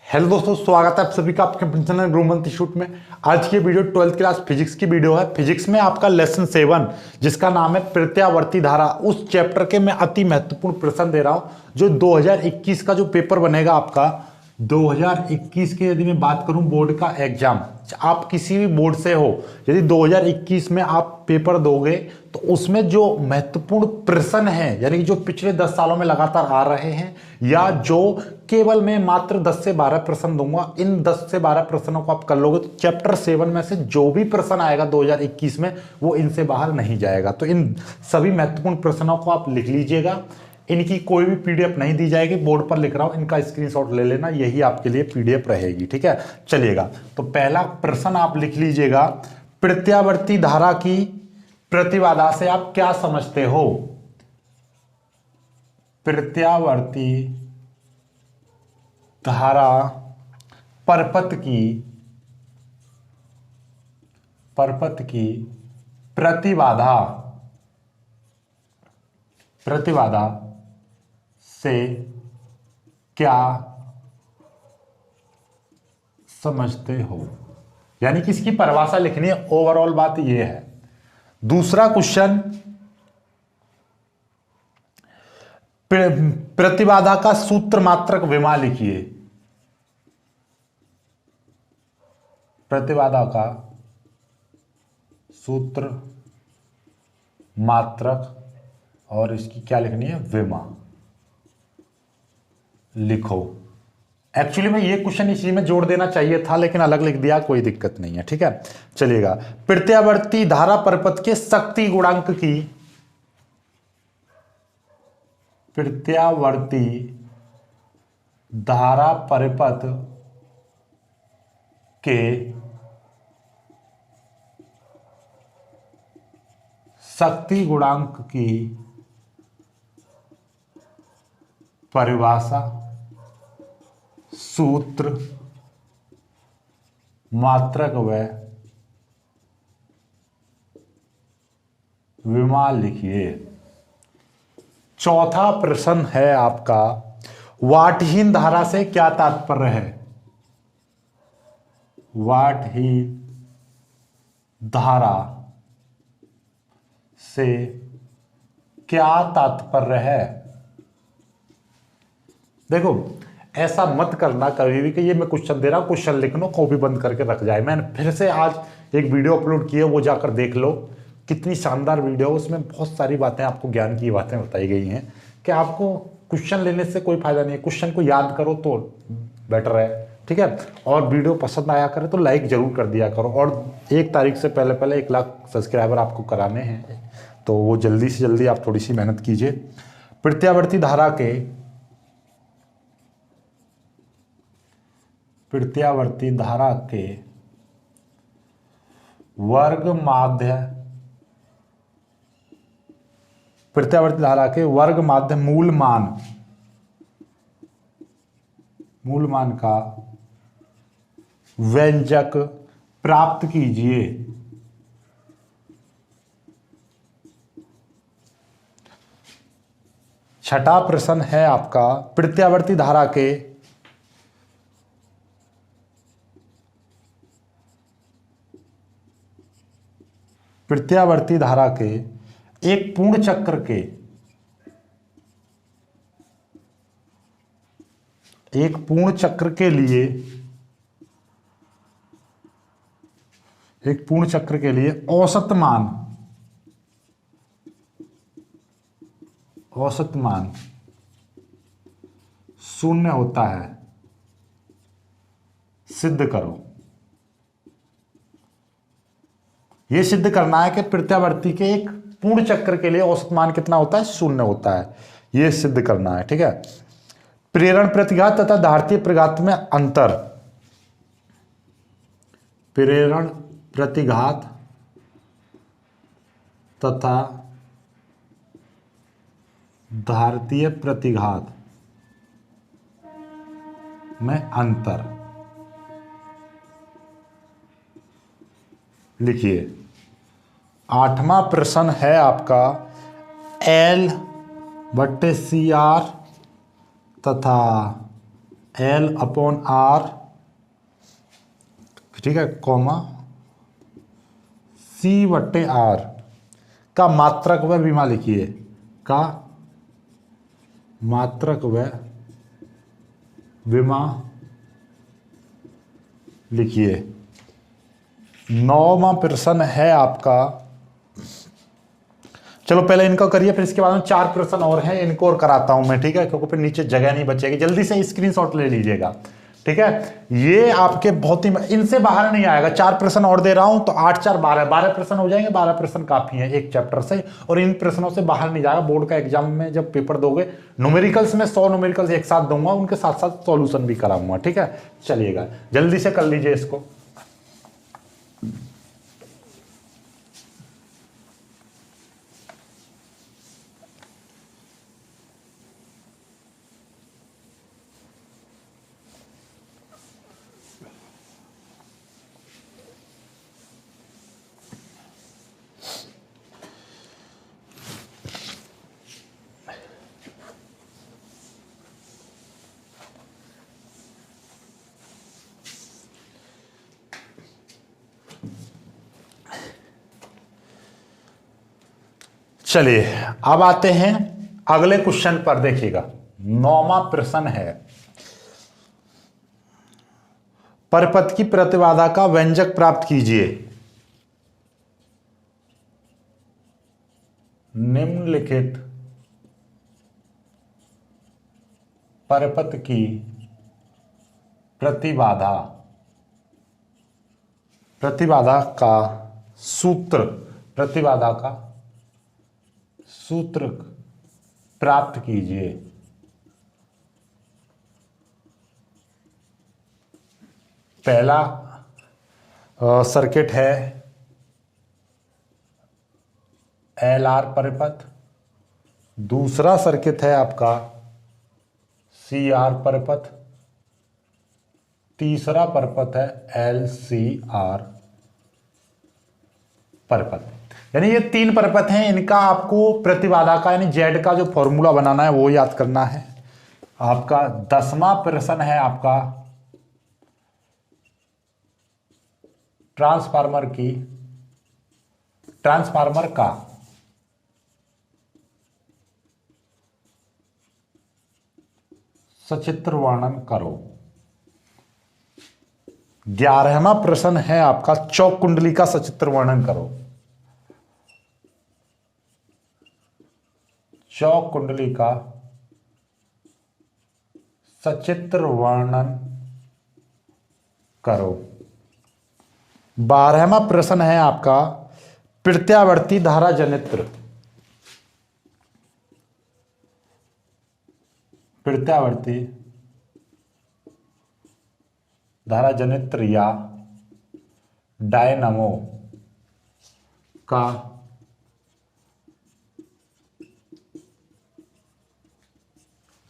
Hello दोस्तों, स्वागत है आप सभी का आपके अपने चैनल ग्रोमंथ इंस्टीट्यूट में। आज की वीडियो 12th क्लास फिजिक्स की वीडियो है। फिजिक्स में आपका लेसन 7 जिसका नाम है प्रत्यावर्ती धारा, उस चैप्टर के मैं अति महत्वपूर्ण प्रश्न दे रहा हूं जो 2021 का जो पेपर बनेगा आपका 2021 के, यदि मैं बात करूं बोर्ड का एग्जाम, आप किसी भी बोर्ड से हो, यदि 2021 में आप पेपर दोगे तो उसमें जो महत्वपूर्ण प्रश्न है, यानी कि जो पिछले 10 सालों में लगातार आ रहे हैं या जो केवल मैं मात्र 10 से 12 प्रश्न दूंगा, इन 10 से 12 प्रश्नों को आप कर लोगे तो चैप्टर 7 में से जो भी प्रश्न आएगा 2021 में वो इनसे बाहर नहीं जाएगा। तो इन सभी महत्वपूर्ण प्रश्नों को आप लिख लीजिएगा। इनकी कोई भी पीडीएफ नहीं दी जाएगी, बोर्ड पर लिख रहा हूं, इनका स्क्रीनशॉट ले लेना, यही आपके लिए पीडीएफ रहेगी। ठीक है, चलिएगा। तो पहला प्रश्न आप लिख लीजिएगा, प्रत्यावर्ती धारा की प्रतिबाधा से आप क्या समझते हो? प्रत्यावर्ती धारा परपथ की प्रतिबाधा से क्या समझते हो? यानी कि इसकी परिभाषा लिखनी है, ओवरऑल बात यह है। दूसरा क्वेश्चन, प्रतिबाधा का सूत्र मात्रक विमा लिखिए। प्रतिबाधा का सूत्र मात्रक और इसकी क्या लिखनी है? विमा लिखो। एक्चुअली में ये क्वेश्चन इसी में जोड़ देना चाहिए था, लेकिन अलग लिख दिया, कोई दिक्कत नहीं है। ठीक है, चलिएगा। प्रत्यावर्ती धारा परपथ के शक्ति गुणांक की, प्रत्यावर्ती धारा परपथ के शक्ति गुणांक की परिभाषा, सूत्र, मात्रक व विमा लिखिए। चौथा प्रश्न है आपका, वाटहीन धारा से क्या तात्पर्य है? वाटहीन धारा से क्या तात्पर्य है? देखो, ऐसा मत करना कभी भी कि ये मैं क्वेश्चन दे रहा हूं, क्वेश्चन लिख लो, कॉपी बंद करके रख जाए। मैंने फिर से आज एक वीडियो अपलोड की है, वो जाकर देख लो, कितनी शानदार वीडियो। उसमें बहुत सारी बातें, आपको ज्ञान की बातें बताई गई हैं कि आपको क्वेश्चन लेने से कोई फायदा नहीं है, क्वेश्चन को याद करो तो बेटर है। ठीक है, और वीडियो पसंद आया करे तो लाइक जरूर कर दिया करो। और 1 तारीख से पहले 1 लाख सब्सक्राइबर आपको कराने हैं, तो वो जल्दी से जल्दी आप थोड़ी सी मेहनत कीजिए। प्रत्यावर्ती धारा के वर्ग माध्य मूल मान का व्यंजक प्राप्त कीजिए। छठा प्रश्न है आपका, प्रत्यावर्ती धारा के एक पूर्ण चक्र के लिए औसत मान 0 होता है, सिद्ध करो। यह सिद्ध करना है कि प्रत्यावर्ती के एक पूर्ण चक्र के लिए औसत मान कितना होता है? 0 होता है, यह सिद्ध करना है। ठीक है, प्रेरण प्रतिघात तथा धारतीय प्रतिघात में अंतर। प्रेरण प्रतिघात तथा धारतीय प्रतिघात में अंतर लिखिए। 8वां प्रश्न है आपका L/CR तथा L अपॉन R, ठीक है, कॉमा C/R का मात्रक व विमा लिखिए, का मात्रक व विमा लिखिए। 9वां प्रश्न है आपका, चलो पहले इनका करिए, फिर इसके बाद में 4 प्रश्न और हैं, इनको और कराता हूं मैं, ठीक है, क्योंकि फिर नीचे जगह नहीं बचेगी। जल्दी से स्क्रीनशॉट ले लीजिएगा, ठीक है। ये आपके बहुत ही, इनसे बाहर नहीं आएगा। 4 प्रश्न और दे रहा हूं तो 8 4 12 प्रश्न हो जाएंगे। 12 प्रश्न काफी हैं एक चैप्टर से, और इन प्रश्नों से बाहर नहीं जाएगा। बोर्ड का एग्जाम में जब पेपर दोगे, न्यूमेरिकल्स में 100 न्यूमेरिकल्स एक साथ दूंगा, उनके साथ साथ सॉल्यूशन भी कराऊंगा, ठीक है। चलिएगा जल्दी से कर लीजिए इसको। चलिए अब आते हैं अगले क्वेश्चन पर। देखिएगा 9वां प्रश्न है, परपथ की प्रतिबाधा का व्यंजक प्राप्त कीजिए। निम्नलिखित परपथ की प्रतिबाधा का सूत्र, प्रतिबाधा का सूत्र प्राप्त कीजिए। पहला सर्किट है LR परिपथ, दूसरा सर्किट है आपका CR परिपथ, तीसरा परिपथ है LCR परिपथ। यानी ये 3 परिपथ हैं, इनका आपको प्रतिबाधा का यानी Z का जो फॉर्मूला बनाना है वो याद करना है। आपका 10वां प्रश्न है आपका ट्रांसफार्मर का सचित्र वर्णन करो। 11वां प्रश्न है आपका चौक कुंडली का सचित्र वर्णन करो। चौक कुंडली का सचित्र वर्णन करो। 12वां प्रश्न है आपका प्रत्यावर्ती धारा जनित्र, प्रत्यावर्ती धारा जनित्र या डायनामो का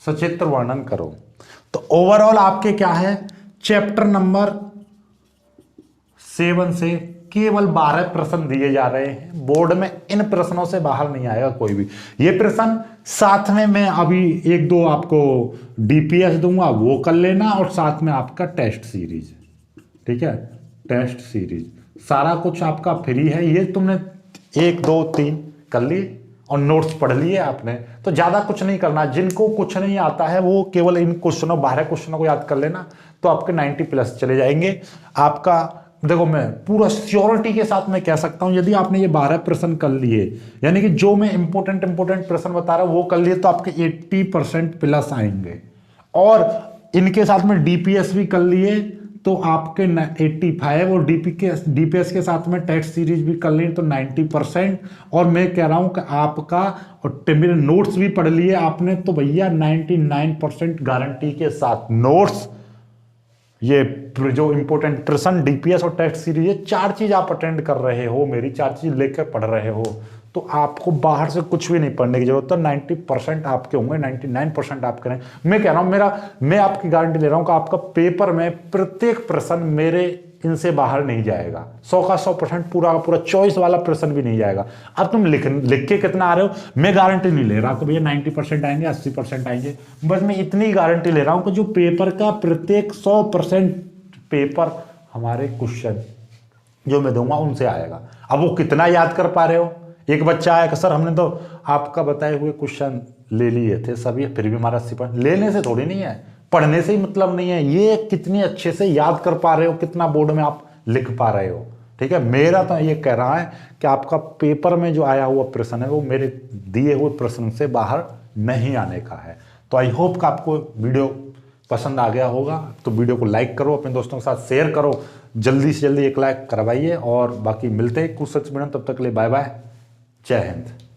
सचित्र वर्णन करो। तो ओवरऑल आपके क्या है, चैप्टर नंबर 7 से केवल 12 प्रश्न दिए जा रहे हैं। बोर्ड में इन प्रश्नों से बाहर नहीं आएगा कोई भी। ये प्रश्न साथ में मैं अभी 1-2 आपको DPS दूंगा, वो कर लेना, और साथ में आपका टेस्ट सीरीज, ठीक है, टेस्ट सीरीज सारा कुछ आपका फ्री है। ये तुमने 1 2 3 कर लिए और नोट्स पढ़ लिए आपने, तो ज्यादा कुछ नहीं करना। जिनको कुछ नहीं आता है वो केवल इन क्वेश्चनों 12 क्वेश्चनों को याद कर लेना, तो आपके 90+ चले जाएंगे। आपका देखो मैं पूरा श्योरिटी के साथ मैं कह सकता हूं, यदि आपने ये 12 प्रश्न कर लिए, यानी कि जो मैं इंपोर्टेंट प्रश्न बता रहा हूं वो कर लिए, तो आपके 80% प्लस आएंगे। और इनके साथ में DPS भी कर लिए तो आपके 85, और DPS के साथ में टेस्ट सीरीज भी कर ली तो 90%। और मैं कह रहा हूं कि आपका, और मेरे नोट्स भी पढ़ लिए आपने, तो भैया 99% गारंटी के साथ नोट्स, ये जो इंपॉर्टेंट प्रश्न, DPS और टेस्ट सीरीज, ये 4 चीज आप अटेंड कर रहे हो, मेरी 4 चीज लेकर पढ़ रहे हो, तो आपको बाहर से कुछ भी नहीं पढ़ने की जरूरत है। 90% आपके होंगे, 99% आप करें। मैं कह रहा हूं, मैं आपकी गारंटी ले रहा हूं कि आपका पेपर में प्रत्येक प्रश्न मेरे इनसे बाहर नहीं जाएगा। 100 का 100% पूरा का पूरा चॉइस वाला प्रश्न भी नहीं जाएगा। अब तुम लिख के कितना आ रहे हो, मैं गारंटी नहीं ले रहा कि भैया 90% आएंगे, 80% आएंगे, बस मैं इतनी गारंटी ले रहा हूं कि जो पेपर का प्रत्येक 100% पेपर हमारे क्वेश्चन जो मैं दूंगा उनसे आएगा। अब वो कितना याद कर पा रहे हो। एक बच्चा आया कि सर हमने तो आपका बताए हुए क्वेश्चन ले लिए थे सभी, फिर भी हमारा 80% लेने से थोड़ी नहीं है, पढ़ने से ही मतलब नहीं है, ये कितनी अच्छे से याद कर पा रहे हो, कितना बोर्ड में आप लिख पा रहे हो। ठीक है, मेरा तो ये कह रहा है कि आपका पेपर में जो आया हुआ प्रश्न है वो मेरे दिए हुए प्रश्न से बाहर नहीं आने का है। तो आई होप कि आपको वीडियो पसंद आ गया होगा। तो वीडियो को लाइक करो, अपने दोस्तों के साथ शेयर करो, जल्दी से जल्दी 1 लाइक करवाइए, और बाकी मिलते हैं कुछ सच में। तब तक के लिए बाय बाय, जय हिंद।